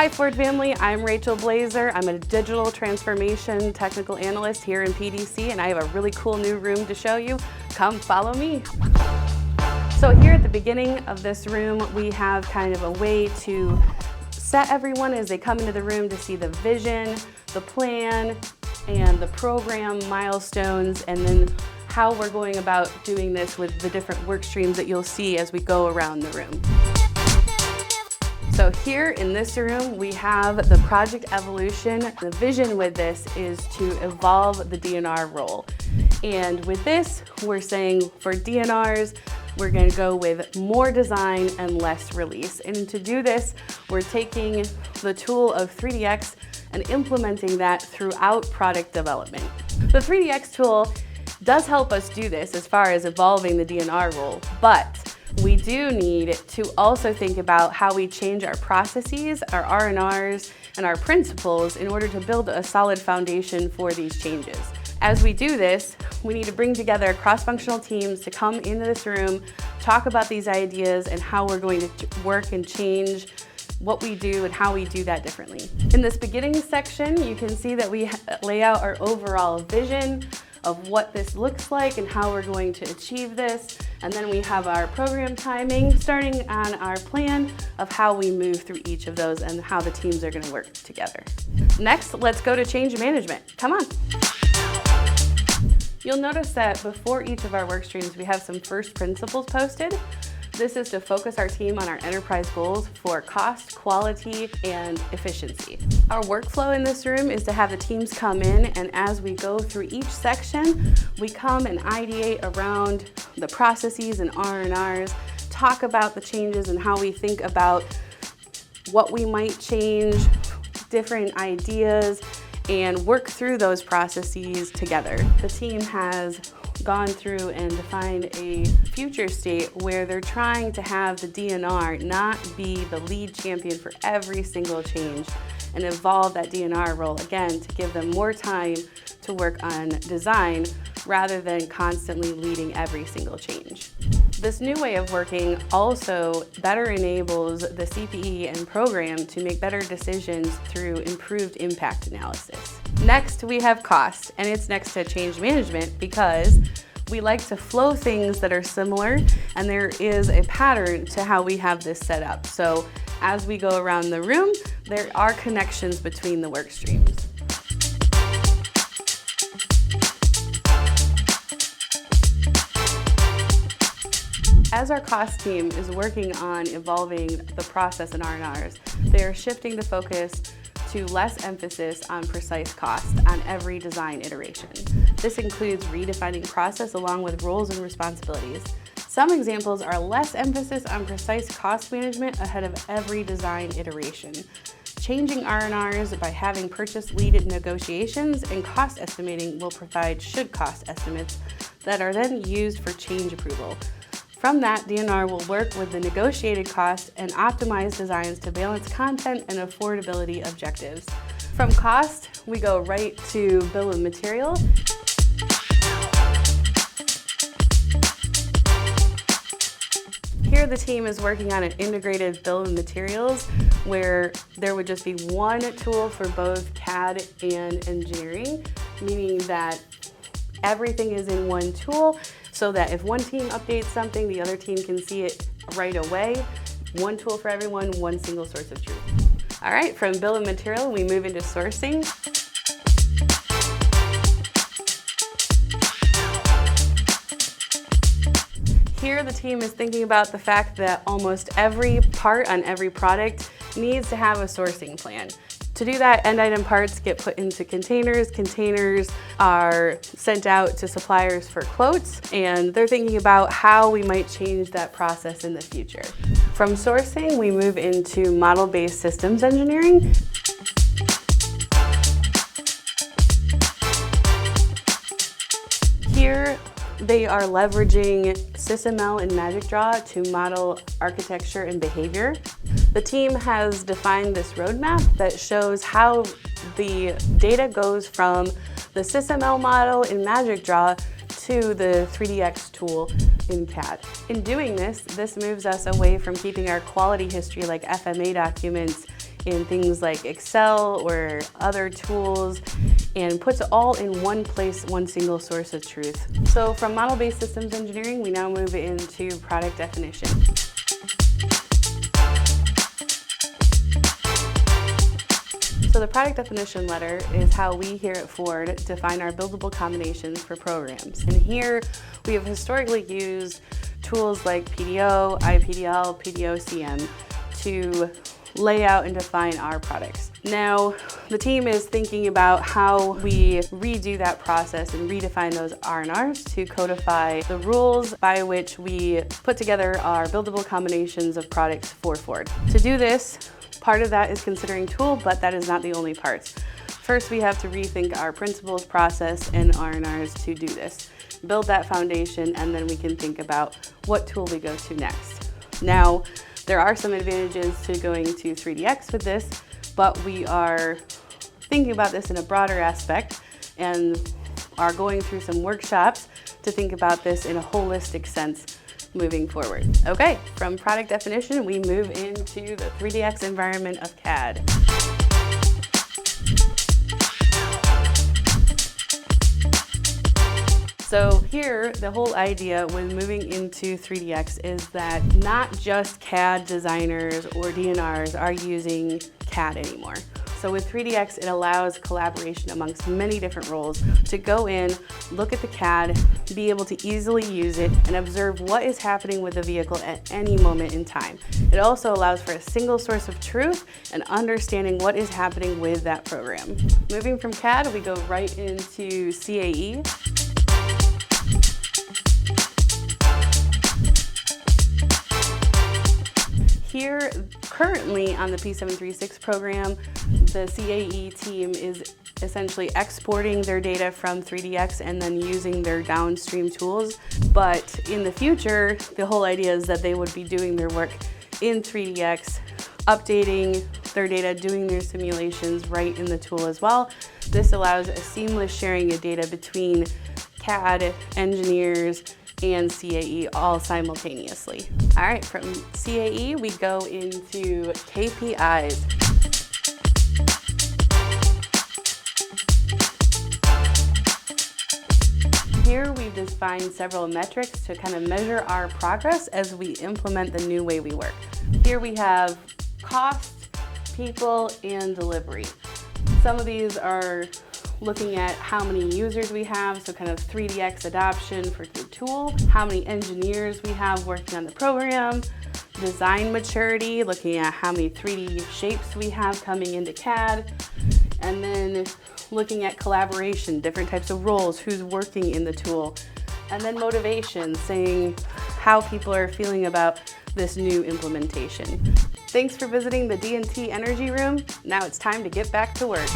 Hi Ford family, I'm Rachel Blazer. I'm a digital transformation technical analyst here in PDC, and I have a really cool new room to show you. Come follow me. So here at the beginning of this room, we have kind of a way to set everyone as they come into the room to see the vision, the plan, and the program milestones, and then how we're going about doing this with the different work streams that you'll see as we go around the room. So here in this room, we have the project evolution. The vision with this is to evolve the DNR role. And with this, we're saying for DNRs, we're going to go with more design and less release. And to do this, we're taking the tool of 3DX and implementing that throughout product development. The 3DX tool does help us do this as far as evolving the DNR role, but we do need to also think about how we change our processes, our R&Rs, and our principles in order to build a solid foundation for these changes. As we do this, we need to bring together cross-functional teams to come into this room, talk about these ideas and how we're going to work and change what we do and how we do that differently. In this beginning section, you can see that we lay out our overall vision of what this looks like and how we're going to achieve this. And then we have our program timing, starting on our plan of how we move through each of those and how the teams are going to work together. Next, let's go to change management. Come on. You'll notice that before each of our work streams, we have some first principles posted. This is to focus our team on our enterprise goals for cost, quality, and efficiency. Our workflow in this room is to have the teams come in, and as we go through each section, we come and ideate around the processes and R&Rs, talk about the changes and how we think about what we might change, different ideas, and work through those processes together. The team has gone through and defined a future state where they're trying to have the DNR not be the lead champion for every single change and evolve that DNR role again to give them more time to work on design rather than constantly leading every single change. This new way of working also better enables the CPE and program to make better decisions through improved impact analysis. Next, we have cost, and it's next to change management because we like to flow things that are similar, and there is a pattern to how we have this set up. So as we go around the room, there are connections between the work streams. As our cost team is working on evolving the process in R&Rs, they are shifting the focus to less emphasis on precise cost on every design iteration. This includes redefining process along with roles and responsibilities. Some examples are less emphasis on precise cost management ahead of every design iteration, changing R&Rs by having purchase lead negotiations, and cost estimating will provide should cost estimates that are then used for change approval. From that, DNR will work with the negotiated cost and optimize designs to balance content and affordability objectives. From cost, we go right to bill of material. Here the team is working on an integrated bill of materials where there would just be one tool for both CAD and engineering, meaning that everything is in one tool so that if one team updates something, the other team can see it right away. One tool for everyone, one single source of truth. All right, from bill of material, we move into sourcing. Here, the team is thinking about the fact that almost every part on every product needs to have a sourcing plan. To do that, end item parts get put into containers. Containers are sent out to suppliers for quotes, and they're thinking about how we might change that process in the future. From sourcing, we move into model-based systems engineering. Here, they are leveraging SysML and MagicDraw to model architecture and behavior. The team has defined this roadmap that shows how the data goes from the SysML model in MagicDraw to the 3DX tool in CAD. In doing this, this moves us away from keeping our quality history like FMA documents in things like Excel or other tools and puts it all in one place, one single source of truth. So from model-based systems engineering, we now move into product definition. So the product definition letter is how we here at Ford define our buildable combinations for programs. And here we have historically used tools like PDO, IPDL, PDO-CM to lay out and define our products. Now, the team is thinking about how we redo that process and redefine those R&Rs to codify the rules by which we put together our buildable combinations of products for Ford. To do this, part of that is considering tool, but that is not the only part. First, we have to rethink our principles, process, and R&Rs to do this. Build that foundation, and then we can think about what tool we go to next. Now, there are some advantages to going to 3DX with this, but we are thinking about this in a broader aspect and are going through some workshops to think about this in a holistic sense moving forward. Okay, from product definition, we move into the 3DX environment of CAD. So here, the whole idea when moving into 3DX is that not just CAD designers or DNRs are using CAD anymore. So with 3DX, it allows collaboration amongst many different roles to go in, look at the CAD, be able to easily use it, and observe what is happening with the vehicle at any moment in time. It also allows for a single source of truth and understanding what is happening with that program. Moving from CAD, we go right into CAE. Here, currently on the P736 program, the CAE team is essentially exporting their data from 3DX and then using their downstream tools. But in the future, the whole idea is that they would be doing their work in 3DX, updating their data, doing their simulations right in the tool as well. This allows a seamless sharing of data between CAD engineers and CAE all simultaneously. All right, from CAE, we go into KPIs. Here we've defined several metrics to kind of measure our progress as we implement the new way we work. Here we have cost, people, and delivery. Some of these are looking at how many users we have, so kind of 3DX adoption for the tool, how many engineers we have working on the program, design maturity, looking at how many 3D shapes we have coming into CAD, and then looking at collaboration, different types of roles, who's working in the tool, and then motivation, saying how people are feeling about this new implementation. Thanks for visiting the D&T Energy Room. Now it's time to get back to work.